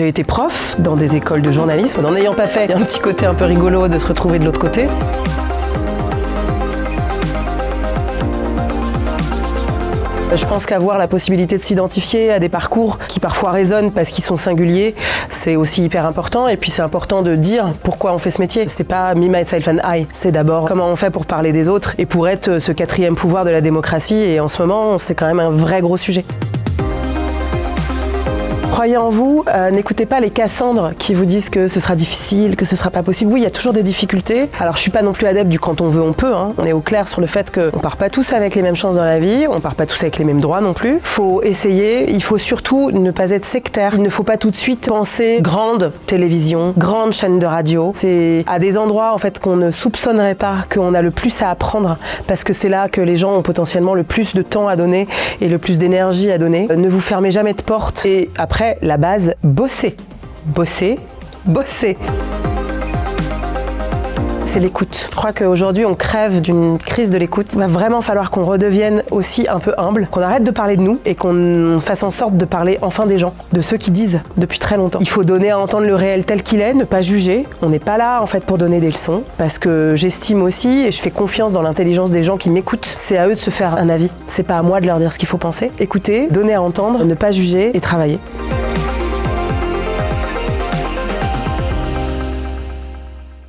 J'ai été prof dans des écoles de journalisme. N'en ayant pas fait, il y a un petit côté un peu rigolo de se retrouver de l'autre côté. Je pense qu'avoir la possibilité de s'identifier à des parcours qui parfois résonnent parce qu'ils sont singuliers, c'est aussi hyper important. Et puis c'est important de dire pourquoi on fait ce métier. C'est pas me, myself and I. C'est d'abord comment on fait pour parler des autres et pour être ce quatrième pouvoir de la démocratie. Et en ce moment, c'est quand même un vrai gros sujet. Croyez en vous, n'écoutez pas les Cassandres qui vous disent que ce sera difficile, que ce sera pas possible. Oui, il y a toujours des difficultés. Alors je suis pas non plus adepte du quand on veut, on peut. On est au clair sur le fait qu'on part pas tous avec les mêmes chances dans la vie, on part pas tous avec les mêmes droits non plus. Faut essayer, il faut surtout ne pas être sectaire. Il ne faut pas tout de suite penser grande télévision, grande chaîne de radio. C'est à des endroits en fait qu'on ne soupçonnerait pas qu'on a le plus à apprendre parce que c'est là que les gens ont potentiellement le plus de temps à donner et le plus d'énergie à donner. Ne vous fermez jamais de porte et après la base, bosser. Bosser, bosser. C'est l'écoute. Je crois qu'aujourd'hui, on crève d'une crise de l'écoute. Il va vraiment falloir qu'on redevienne aussi un peu humble, qu'on arrête de parler de nous et qu'on fasse en sorte de parler enfin des gens, de ceux qui disent depuis très longtemps. Il faut donner à entendre le réel tel qu'il est, ne pas juger. On n'est pas là en fait pour donner des leçons parce que j'estime aussi et je fais confiance dans l'intelligence des gens qui m'écoutent. C'est à eux de se faire un avis. C'est pas à moi de leur dire ce qu'il faut penser. Écoutez, donner à entendre, ne pas juger et travailler.